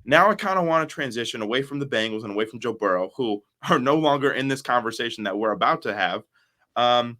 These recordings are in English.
Now I kind of want to transition away from the Bengals and away from Joe Burrow, who are no longer in this conversation that we're about to have. I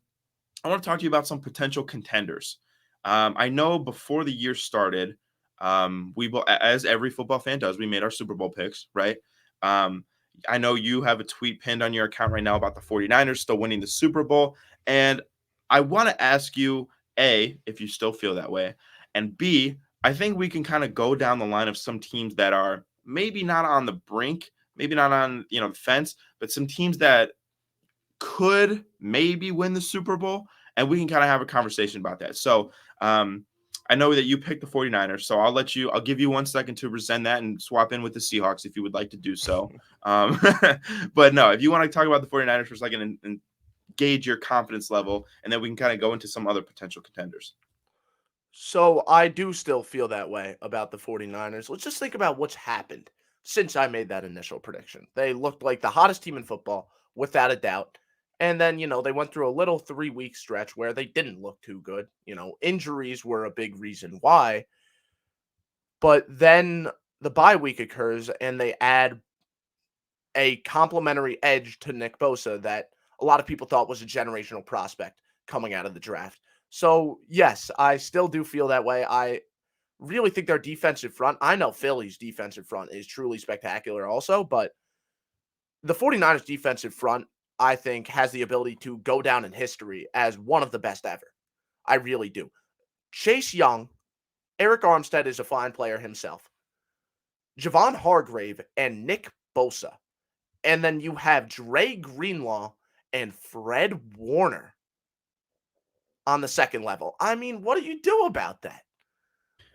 want to talk to you about some potential contenders. I know before the year started, as every football fan does, we made our Super Bowl picks, right? Um, I know you have a tweet pinned on your account right now about the 49ers still winning the Super Bowl. And I want to ask you, A, if you still feel that way, and B, I think we can kind of go down the line of some teams that are maybe not on the brink, maybe not on, the fence, but some teams that could maybe win the Super Bowl, and we can kind of have a conversation about that. So, I know that you picked the 49ers, so I'll give you 1 second to resend that and swap in with the Seahawks if you would like to do so. Um, but no, if you want to talk about the 49ers for a second and gauge your confidence level, and then we can kind of go into some other potential contenders. So I do still feel that way about the 49ers. Let's just think about what's happened since I made that initial prediction. They looked like the hottest team in football, without a doubt. And then, they went through a little 3-week stretch where they didn't look too good. Injuries were a big reason why. But then the bye week occurs and they add a complimentary edge to Nick Bosa that a lot of people thought was a generational prospect coming out of the draft. So, yes, I still do feel that way. I really think their defensive front, I know Philly's defensive front is truly spectacular also, but the 49ers defensive front, I think, has the ability to go down in history as one of the best ever. I really do. Chase Young, Eric Armstead is a fine player himself. Javon Hargrave and Nick Bosa. And then you have Dre Greenlaw and Fred Warner on the second level. I mean, what do you do about that?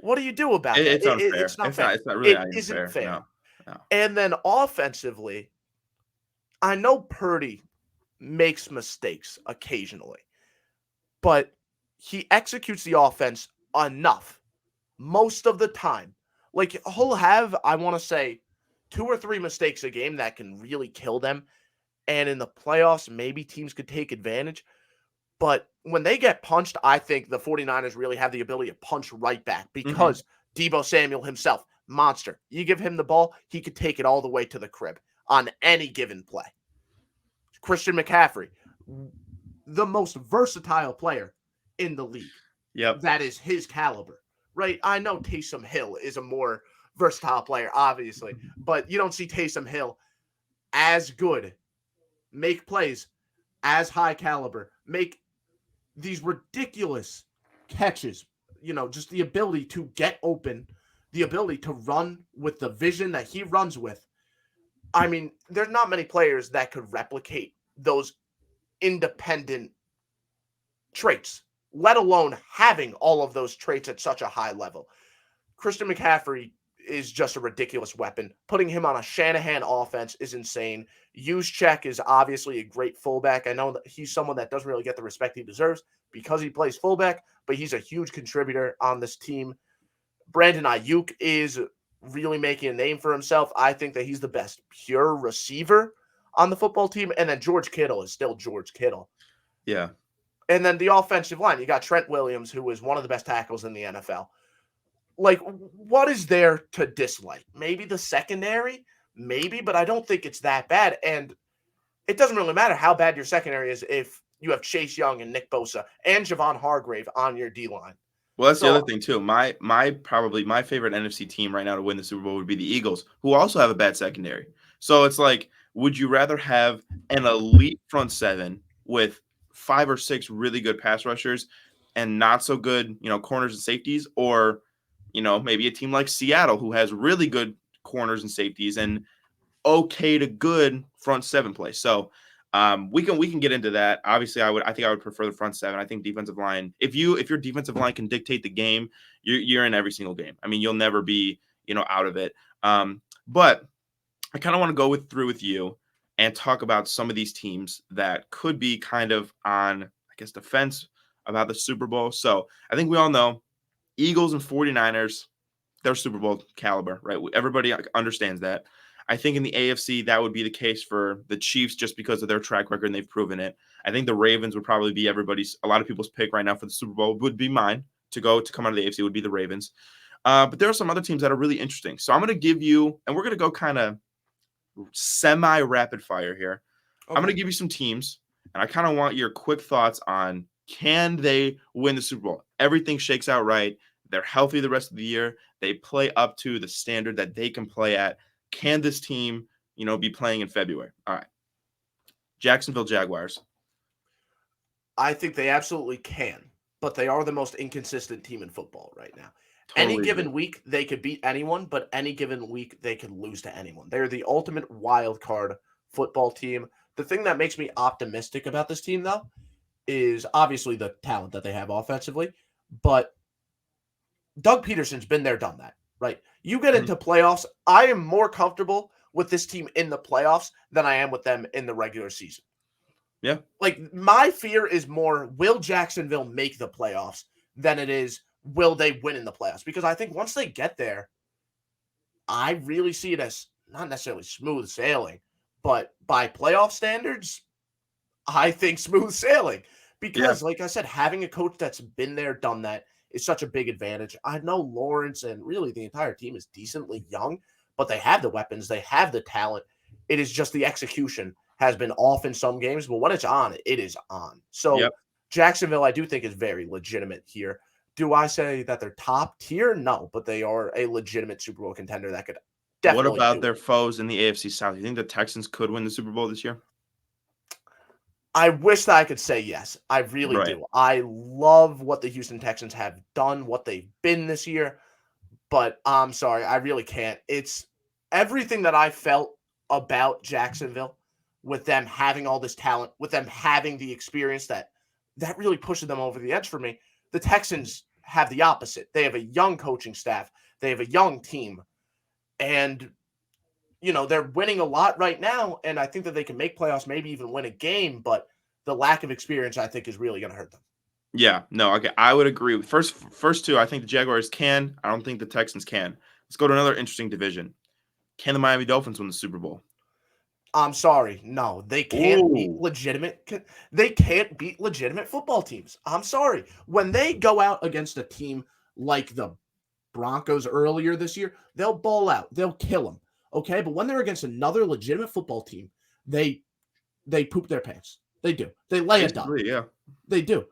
What do you do about that? It's unfair. It's not It's fair. not. It's not really It not even isn't fair. fair. No, no. And then offensively, I know Purdy makes mistakes occasionally, but he executes the offense enough most of the time. Like, he'll have, I want to say, 2 or 3 mistakes a game that can really kill them. And in the playoffs, maybe teams could take advantage. But when they get punched, I think the 49ers really have the ability to punch right back Mm-hmm. because Deebo Samuel himself, monster. You give him the ball, he could take it all the way to the crib on any given play. Christian McCaffrey, the most versatile player in the league. Yep. That is his caliber, right? I know Taysom Hill is a more versatile player, obviously, but you don't see Taysom Hill as good, make plays as high caliber, make these ridiculous catches, just the ability to get open, the ability to run with the vision that he runs with. I mean, there's not many players that could replicate those independent traits, let alone having all of those traits at such a high level. Christian McCaffrey is just a ridiculous weapon. Putting him on a Shanahan offense is insane. Juszczyk is obviously a great fullback. I know that he's someone that doesn't really get the respect he deserves because he plays fullback, but he's a huge contributor on this team. Brandon Ayuk is really making a name for himself. I think that he's the best pure receiver on the football team. And then George Kittle is still George Kittle. Yeah. And then the offensive line, you got Trent Williams, who is one of the best tackles in the NFL. Like, what is there to dislike? Maybe the secondary, maybe, but I don't think it's that bad. And it doesn't really matter how bad your secondary is if you have Chase Young and Nick Bosa and Javon Hargrave on your D line. Well, that's the So other thing too. My favorite NFC team right now to win the Super Bowl would be the Eagles, who also have a bad secondary. So it's like, would you rather have an elite front seven with 5 or 6 really good pass rushers and not so good, corners and safeties, or maybe a team like Seattle who has really good corners and safeties and okay to good front seven play. So we can get into that. Obviously, I think I would prefer the front seven. I think defensive line. If your defensive line can dictate the game, you're in every single game. I mean, you'll never be out of it. But I kind of want to go through with you and talk about some of these teams that could be kind of on, I guess, the fence about the Super Bowl. So I think we all know Eagles and 49ers, they're Super Bowl caliber, right? Everybody understands that. I think in the AFC, that would be the case for the Chiefs just because of their track record and they've proven it. I think the Ravens would probably be a lot of people's pick right now for the Super Bowl, would be mine to come out of the AFC, would be the Ravens. But there are some other teams that are really interesting. So I'm going to give you, and we're going to go kind of semi-rapid fire here. I'm going Okay. to give you some teams, and I kind of want your quick thoughts on can they win the Super Bowl? Everything shakes out right. They're healthy the rest of the year. They play up to the standard that they can play at. Can this team, be playing in February? All right. Jacksonville Jaguars. I think they absolutely can, but they are the most inconsistent team in football right now. Any Totally agree. given week, they could beat anyone, but any given week, they could lose to anyone. They're the ultimate wild card football team. The thing that makes me optimistic about this team, though, is obviously the talent that they have offensively, but Doug Peterson's been there, done that, right? You get Mhm. into playoffs. I am more comfortable with this team in the playoffs than I am with them in the regular season. Yeah. Like, my fear is more will Jacksonville make the playoffs than it is will they win in the playoffs? Because I think once they get there, I really see it as not necessarily smooth sailing, but by playoff standards, I think smooth sailing. Yeah. Because, like I said, having a coach that's been there, done that is such a big advantage. I know Lawrence and really the entire team is decently young, but they have the weapons, they have the talent. It is just the execution has been off in some games, but when it's on, it is on. Yep. So Jacksonville, I do think is very legitimate here. Do I say that they're top tier? No, but they are a legitimate Super Bowl contender that could What definitely about do it. their foes in the AFC South? You think the Texans could win the Super Bowl this year? I wish that I could say yes. I really Right. do. I love what the Houston Texans have done, what they've been this year, but I'm sorry, I really can't. It's everything that I felt about Jacksonville with them having all this talent, with them having the experience that really pushes them over the edge for me. The Texans have the opposite. They have a young coaching staff, they have a young team, and they're winning a lot right now, and I think that they can make playoffs, maybe even win a game, but the lack of experience, I think, is really going to hurt them. Yeah. No. Okay. I would agree with first two. I think the Jaguars can. I don't think the Texans can. Let's go to another interesting division. Can the Miami Dolphins win the Super Bowl? I'm sorry, no, they can't beat Ooh. legitimate. They can't beat legitimate football teams. I'm sorry. When they go out against a team like the Broncos earlier this year, they'll ball out, they'll kill them. Okay, but when they're against another legitimate football team, they they poop their pants. They do. They lay a dud. Disagree. Yeah. They do.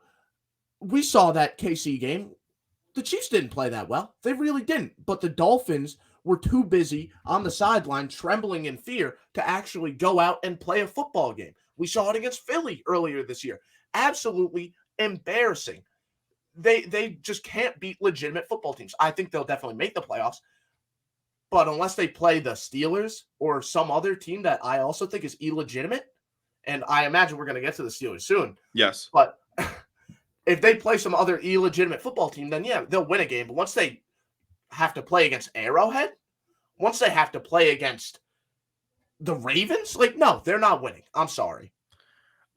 We saw that KC game. The Chiefs didn't play that well. They really didn't. But the Dolphins were too busy on the sideline, trembling in fear, to actually go out and play a football game. We saw it against Philly earlier this year. Absolutely embarrassing. They just can't beat legitimate football teams. I think they'll definitely make the playoffs, but unless they play the Steelers or some other team that I also think is illegitimate, and I imagine we're going to get to the Steelers soon, Yes. but if they play some other illegitimate football team, then yeah, they'll win a game. But once they have to play against Arrowhead, once they have to play against the Ravens, like, no, they're not winning. I'm sorry.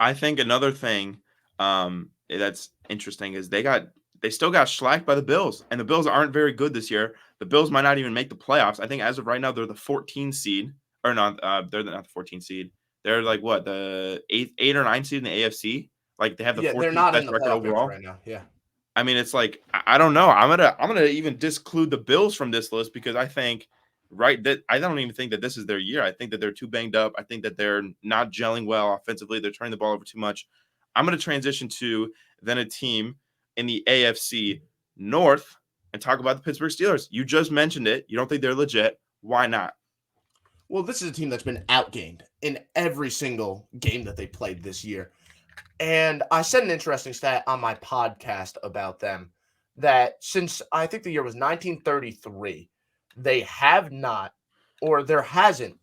I think another thing that's interesting is they still got shellacked by the Bills, and the Bills aren't very good this year. The Bills might not even make the playoffs. I think as of right now, they're the 14 seed, or not? They're not the 14 seed. They're like what, the eight or 9 seed in the AFC. Like they have the Yeah, they're 14th not in best the record playoff picture overall. right now. Yeah. I mean, it's like I don't know. I'm gonna even disclude the Bills from this list because I think that I don't even think that this is their year. I think that they're too banged up. I think that they're not gelling well offensively. They're turning the ball over too much. I'm gonna transition to then a team in the AFC North and talk about the Pittsburgh Steelers. You just mentioned it. You don't think they're legit. Why not? Well, this is a team that's been outgained in every single game that they played this year. And I said an interesting stat on my podcast about them that since I think the year was 1933, they have not, or there hasn't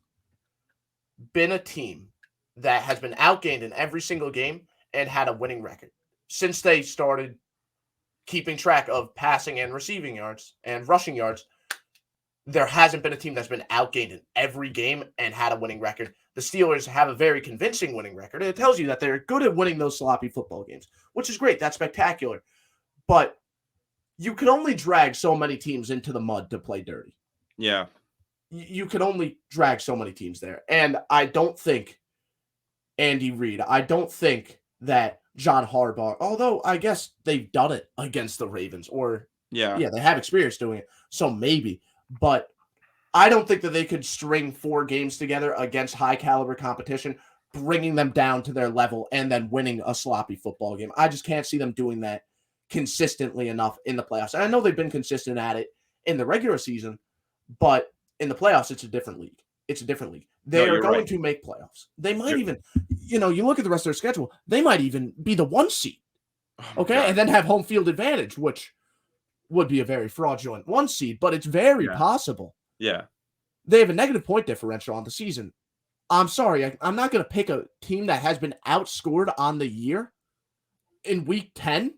been a team that has been outgained in every single game and had a winning record since they started keeping track of passing and receiving yards and rushing yards. There hasn't been a team that's been outgained in every game and had a winning record. The Steelers have a very convincing winning record. And it tells you that they're good at winning those sloppy football games, which is great. That's spectacular. But you can only drag so many teams into the mud to play dirty. Yeah. You can only drag so many teams there. And I don't think Andy Reid, I don't think that John Harbaugh, although I guess they've done it against the Ravens, or Yeah. Yeah, they have experience doing it. So maybe. But I don't think that they could string 4 games together against high caliber competition, bringing them down to their level and then winning a sloppy football game. I just can't see them doing that consistently enough in the playoffs. And I know they've been consistent at it in the regular season, but in the playoffs, it's a different league. It's a different league. No, They are you're going right. to make playoffs. They might You're even, you look at the rest of their schedule, they might even be the 1 seed. Oh my Okay. god. And then have home field advantage, which would be a very fraudulent 1 seed, but it's very Yeah. possible. Yeah. They have a negative point differential on the season. I'm sorry, I'm not going to pick a team that has been outscored on the year in week 10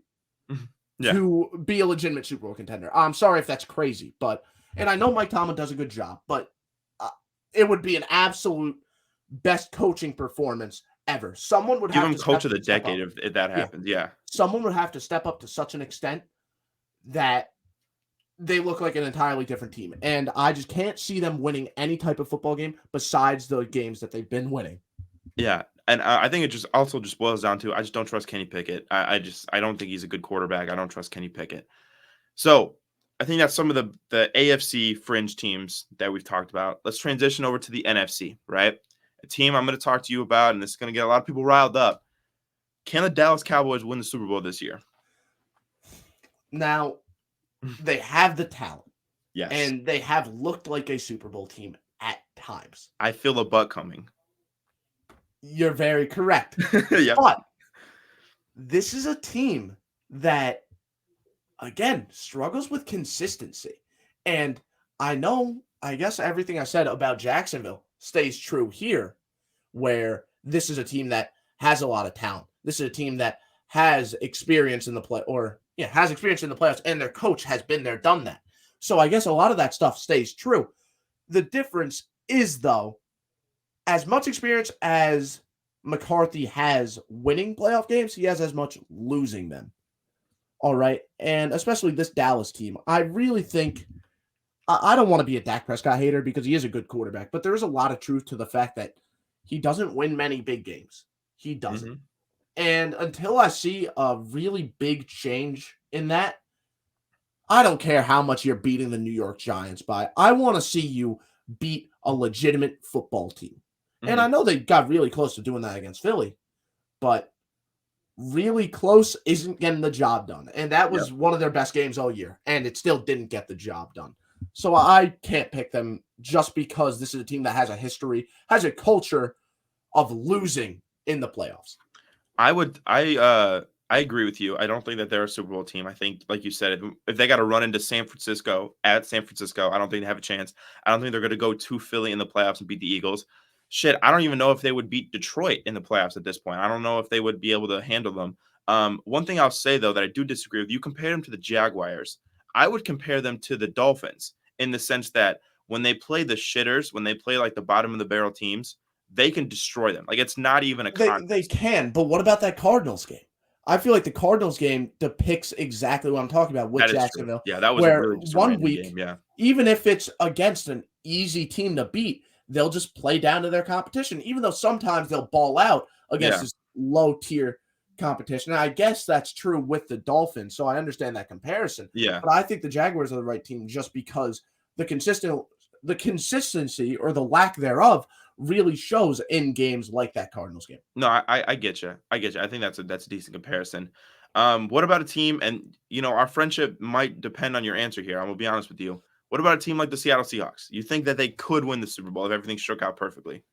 Yeah. to be a legitimate Super Bowl contender. I'm sorry if that's crazy, and I know Mike Tomlin does a good job, but it would be an absolute best coaching performance ever. Someone would Give have him to coach of the step up. decade if that happens. Yeah. Someone would have to step up to such an extent that they look like an entirely different team. And I just can't see them winning any type of football game besides the games that they've been winning. Yeah. And I think it just also just boils down to I just don't trust Kenny Pickett. I don't think he's a good quarterback. I don't trust Kenny Pickett. So I think that's some of the AFC fringe teams that we've talked about. Let's transition over to the NFC, right? A team I'm going to talk to you about, and this is going to get a lot of people riled up. Can the Dallas Cowboys win the Super Bowl this year? Now, they have the talent. Yes. And they have looked like a Super Bowl team at times. I feel a butt coming. You're very correct. Yeah. But this is a team that, again, struggles with consistency. And I guess everything I said about Jacksonville stays true here, where this is a team that has a lot of talent. This is a team that has experience in the has experience in the playoffs, and their coach has been there, done that. So I guess a lot of that stuff stays true. The difference is, though, as much experience as McCarthy has winning playoff games, he has as much losing them. All right. And especially this Dallas team, I really think I don't want to be a Dak Prescott hater because he is a good quarterback, but there is a lot of truth to the fact that he doesn't win many big games. He doesn't. Mm-hmm. And until I see a really big change in that, I don't care how much you're beating the New York Giants by. I want to see you beat a legitimate football team. Mm-hmm. And I know they got really close to doing that against Philly, but really close isn't getting the job done. And that was one of their best games all year, and it still didn't get the job done. So I can't pick them just because this is a team that has a history, has a culture of losing in the playoffs. I agree with you. I don't think that they're a Super Bowl team. I think, like you said, if they got to run into San Francisco, I don't think they have a chance. I don't think they're going to go to Philly in the playoffs and beat the Eagles. Shit, I don't even know if they would beat Detroit in the playoffs at this point. I don't know if they would be able to handle them. One thing I'll say, though, that I do disagree with, you compare them to the Jaguars. I would compare them to the Dolphins in the sense that when they play the shitters, when they play like the bottom of the barrel teams, they can destroy them. Like, it's not even a contest. They can, but what about that Cardinals game? I feel like the Cardinals game depicts exactly what I'm talking about with Jacksonville. Yeah, that was where really just 1 week, game. Yeah. Even if it's against an easy team to beat, they'll just play down to their competition, even though sometimes they'll ball out against this low-tier competition. And I guess that's true with the Dolphins, so I understand that comparison. Yeah. But I think the Jaguars are the right team just because the consistency or the lack thereof really shows in games like that Cardinals game. No, I get you. I think that's a decent comparison. What about a team? And our friendship might depend on your answer here. I'm gonna be honest with you. What about a team like the Seattle Seahawks? You think that they could win the Super Bowl if everything shook out perfectly?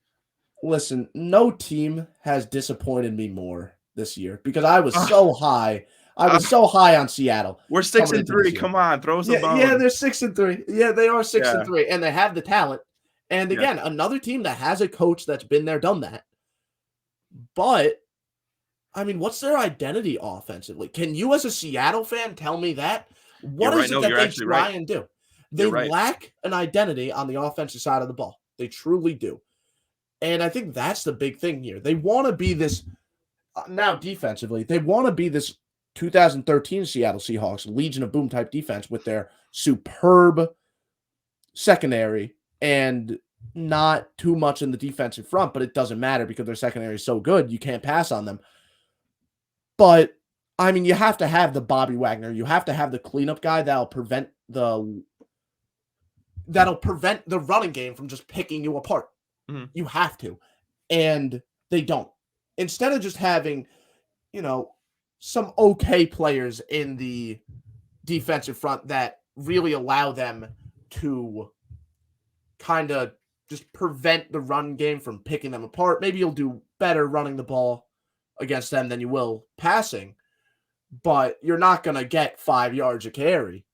Listen, no team has disappointed me more this year because I was so high. I was so high on Seattle. We're 6-3. Come on, throw us a bone. Yeah, they're 6-3. Yeah, they are 6-3, and they have the talent. And again, another team that has a coach that's been there, done that. But, I mean, what's their identity offensively? Can you, as a Seattle fan, tell me that? What is it that they try and do? They lack an identity on the offensive side of the ball. They truly do. And I think that's the big thing here. They want to be this, now defensively, they want to be this 2013 Seattle Seahawks Legion of Boom type defense with their superb secondary and not too much in the defensive front, but it doesn't matter because their secondary is so good, you can't pass on them. But I mean, you have to have the Bobby Wagner. You have to have the cleanup guy that'll prevent the running game from just picking you apart. Mhm. You have to. And they don't. Instead of just having, you know, some okay players in the defensive front that really allow them to kind of just prevent the run game from picking them apart. Maybe you'll do better running the ball against them than you will passing, but you're not going to get 5 yards a carry.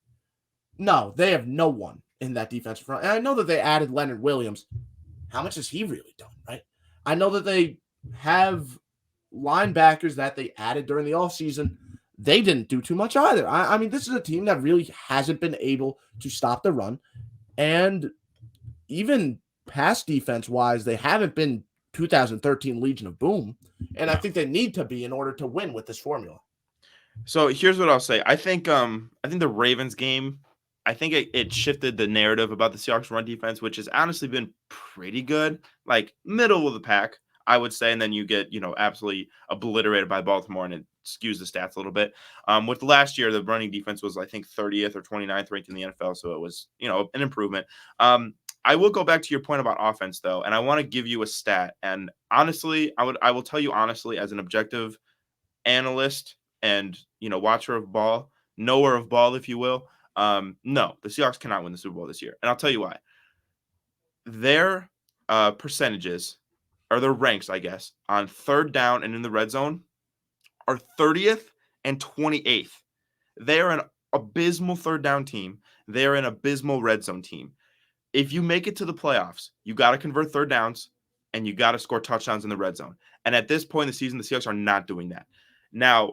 No, they have no one in that defensive front. And I know that they added Leonard Williams. How much has he really done, right? I know that they have linebackers that they added during the offseason. They didn't do too much either. I mean, this is a team that really hasn't been able to stop the run. And even pass defense wise, they haven't been 2013 Legion of Boom. And I think they need to be in order to win with this formula. So here's what I'll say. I think the Ravens game, I think it shifted the narrative about the Seahawks run defense, which has honestly been pretty good, like middle of the pack, I would say. And then you get, absolutely obliterated by Baltimore, and it skews the stats a little bit. With last year, the running defense was, I think, 30th or 29th ranked in the NFL. So it was, an improvement. I will go back to your point about offense though, and I want to give you a stat. And honestly, I will tell you honestly, as an objective analyst and watcher of ball, knower of ball, if you will. No, the Seahawks cannot win the Super Bowl this year, and I'll tell you why. Their percentages, or their ranks, I guess, on third down and in the red zone are 30th and 28th. They are an abysmal third down team. They are an abysmal red zone team. If you make it to the playoffs, you got to convert third downs and you got to score touchdowns in the red zone. And at this point in the season, the Seahawks are not doing that. Now,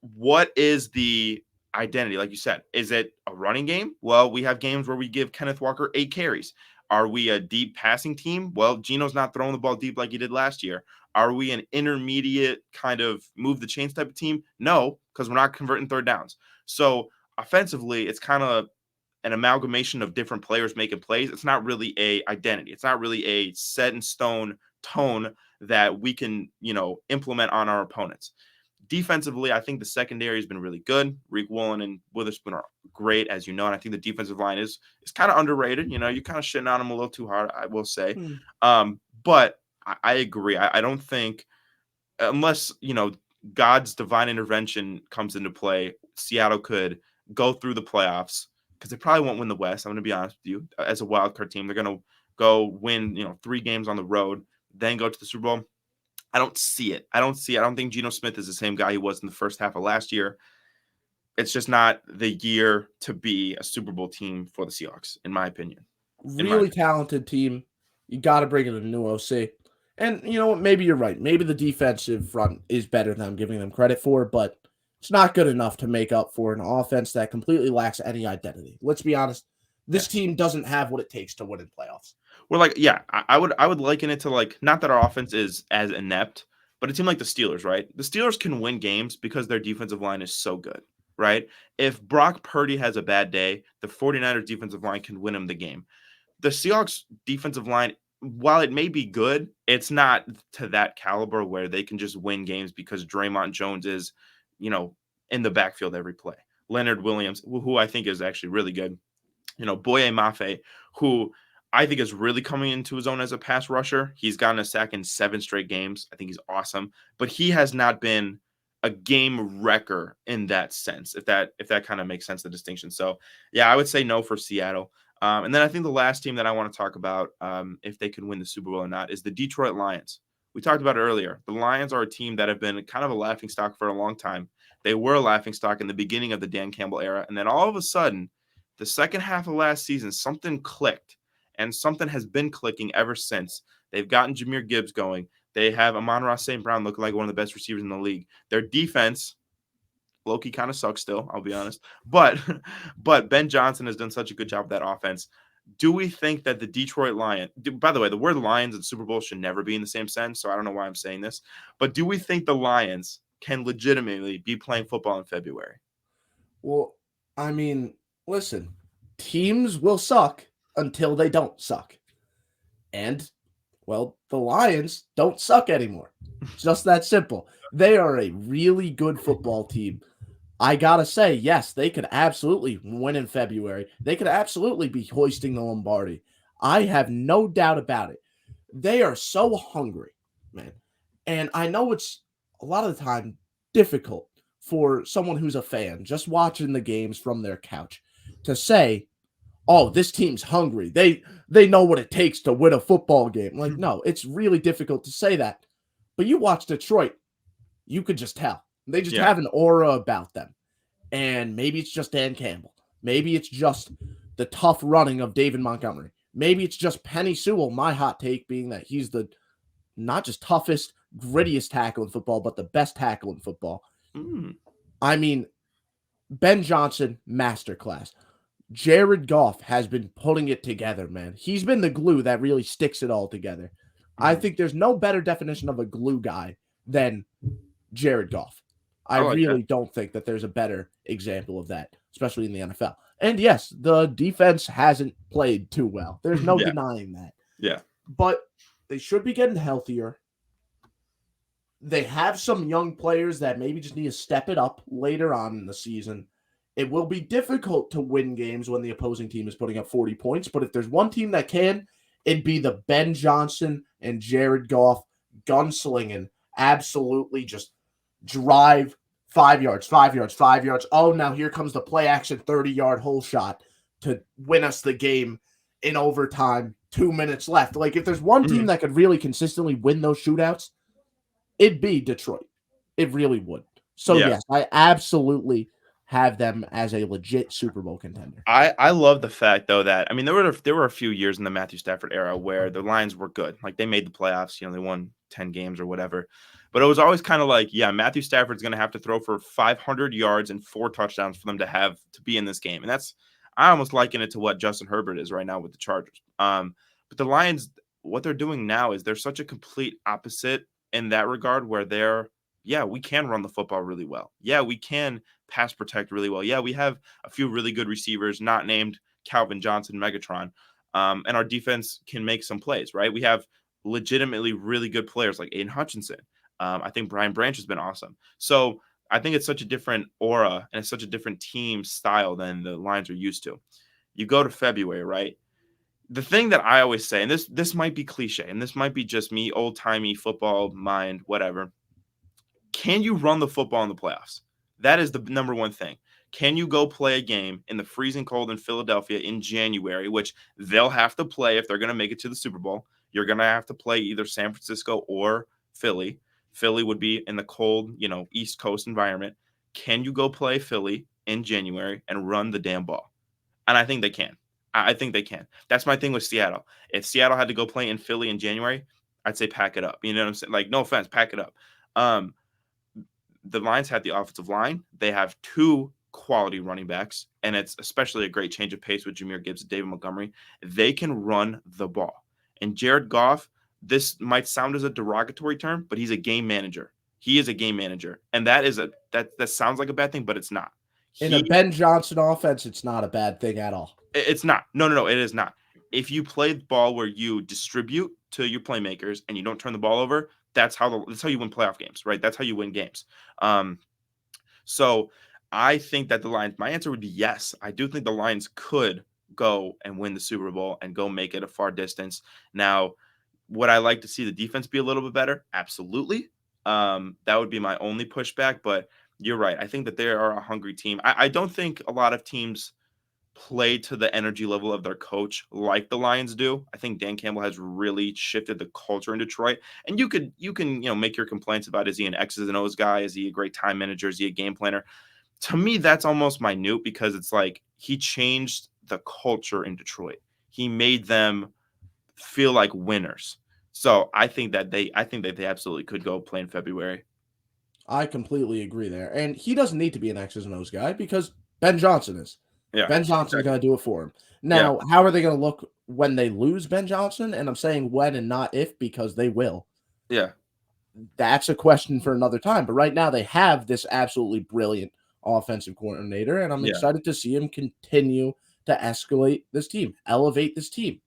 what is the identity? Like you said, is it a running game? Well, we have games where we give Kenneth Walker 8 carries. Are we a deep passing team? Well, Geno's not throwing the ball deep like he did last year. Are we an intermediate kind of move the chains type of team? No, because we're not converting third downs. So offensively, it's kind of an amalgamation of different players making plays. It's not really a identity. It's not really a set in stone tone that we can, implement on our opponents. Defensively, I think the secondary has been really good. Reek Woolen and Witherspoon are great, as you know, and I think the defensive line is kind of underrated. You're kind of shitting on them a little too hard, I will say. But I agree. I don't think, unless God's divine intervention comes into play, Seattle could go through the playoffs, because they probably won't win the West. I'm going to be honest with you. As a wild card team, they're going to go win 3 games on the road, then go to the Super Bowl. I don't see it. I don't think Geno Smith is the same guy he was in the first half of last year. It's just not the year to be a Super Bowl team for the Seahawks, in my opinion. Really talented team. You got to bring in a new OC. And you know what? Maybe you're right. Maybe the defensive front is better than I'm giving them credit for, but it's not good enough to make up for an offense that completely lacks any identity. Let's be honest. This team doesn't have what it takes to win in playoffs. We're like, yeah, I would liken it to, like, not that our offense is as inept, but a team like the Steelers, right? The Steelers can win games because their defensive line is so good, right? If Brock Purdy has a bad day, the 49ers defensive line can win him the game. The Seahawks defensive line, while it may be good, it's not to that caliber where they can just win games because Draymond Jones is, in the backfield every play. Leonard Williams, who I think is actually really good. Boye Mafe, who I think is really coming into his own as a pass rusher. He's gotten a sack in 7 straight games. I think he's awesome, but he has not been a game wrecker in that sense, if that kind of makes sense, the distinction. So yeah, I would say no for Seattle. And then I think the last team that I want to talk about, if they can win the Super Bowl or not, is the Detroit Lions. We talked about it earlier. The Lions are a team that have been kind of a laughingstock for a long time. They were a laughingstock in the beginning of the Dan Campbell era, and then all of a sudden, the second half of last season, something clicked, and something has been clicking ever since. They've gotten Jahmyr Gibbs going. They have Amon-Ra St. Brown looking like one of the best receivers in the league. Their defense, low-key, kind of sucks still, I'll be honest. But Ben Johnson has done such a good job with that offense. Do we think that the Detroit Lions, by the way, the word Lions and Super Bowl should never be in the same sentence, so I don't know why I'm saying this, but do we think the Lions can legitimately be playing football in February? Well, I mean, listen, teams will suck until they don't suck. And Well, the Lions don't suck anymore. Just that simple. They are a really good football team. I gotta say, yes, they could absolutely win in February. They could absolutely be hoisting the Lombardi. I have no doubt about it. They are so hungry, man. And I know it's a lot of the time difficult for someone who's a fan just watching the games from their couch to say, "Oh, this team's hungry. They know what it takes to win a football game." Like, no, it's really difficult to say that. But you watch Detroit, you could just tell. They just Yeah. have an aura about them. And maybe it's just Dan Campbell. Maybe it's just the tough running of David Montgomery. Maybe it's just Penny Sewell, my hot take being that he's the not just toughest, grittiest tackle in football, but the best tackle in football. Mm. I mean, Ben Johnson, masterclass. Jared Goff has been putting it together, man. He's been the glue that really sticks it all together. I Mhm. think there's no better definition of a glue guy than Jared Goff. I I like that. really don't think that there's a better example of that, especially in the NFL. And yes, the defense hasn't played too well. There's no Yeah. denying that. Yeah. But they should be getting healthier. They have some young players that maybe just need to step it up later on in the season. It will be difficult to win games when the opposing team is putting up 40 points, but if there's one team that can, it'd be the Ben Johnson and Jared Goff gunslinging, absolutely just drive 5 yards, 5 yards, 5 yards. Oh, now here comes the play action 30-yard hole shot to win us the game in overtime, 2 minutes left. Like, if there's one team Mhm. that could really consistently win those shootouts, it'd be Detroit. It really would. So, Yeah. yes, I absolutely have them as a legit Super Bowl contender. I love the fact though that I mean there were a few years in the Matthew Stafford era where the Lions were good. Like they made the playoffs, they won 10 games or whatever. But it was always kind of like, yeah, Matthew Stafford's going to have to throw for 500 yards and 4 touchdowns for them to be in this game. And that's I almost liken it to what Justin Herbert is right now with the Chargers. But the Lions, what they're doing now is they're such a complete opposite in that regard where yeah, we can run the football really well. Yeah, we can pass protect really well. Yeah, we have a few really good receivers, not named Calvin Johnson, Megatron, and our defense can make some plays. Right, we have legitimately really good players like Aiden Hutchinson. I think Brian Branch has been awesome. So I think it's such a different aura and it's such a different team style than the Lions are used to. You go to February, right? The thing that I always say, and this might be cliche, and this might be just me, old timey football mind, whatever. Can you run the football in the playoffs? That is the number one thing. Can you go play a game in the freezing cold in Philadelphia in January, which they'll have to play if they're going to make it to the Super Bowl? You're going to have to play either San Francisco or Philly. Philly would be in the cold, East Coast environment. Can you go play Philly in January and run the damn ball? And I think they can. I think they can. That's my thing with Seattle. If Seattle had to go play in Philly in January, I'd say pack it up. You know what I'm saying? Like, no offense, pack it up. Um, the Lions have the offensive line. They have two quality running backs, and it's especially a great change of pace with Jahmyr Gibbs and David Montgomery. They can run the ball. And Jared Goff, this might sound as a derogatory term, but he's a game manager. He is a game manager, and that sounds like a bad thing, but it's not. In a He Ben Johnson offense, it's not a bad thing at all. It's not. No, it is not. If you play the ball where you distribute to your playmakers and you don't turn the ball over, that's how you win playoff games, right? That's how you win games. Um, so I think that the Lions. My answer would be yes. I do think the Lions could go and win the Super Bowl and go make it a far distance. Now, would I like to see the defense be a little bit better? Absolutely. That would be my only pushback. But you're right. I think that they are a hungry team. I don't think a lot of teams play to the energy level of their coach like the Lions do. I think Dan Campbell has really shifted the culture in Detroit. And you can make your complaints about, is he an X's and O's guy? Is he a great time manager? Is he a game planner? To me, that's almost minute because it's like he changed the culture in Detroit. He made them feel like winners. So I think that they absolutely could go play in February. I completely agree there. And he doesn't need to be an X's and O's guy because Ben Johnson is. Yeah. Ben Johnson's Exactly. going to do it for him. Yeah. Now, how are they going to look when they lose Ben Johnson? And I'm saying when and not if because they will. Yeah. That's a question for another time. But right now, they have this absolutely brilliant offensive coordinator, and I'm Yeah. excited to see him continue to escalate this team, elevate this team.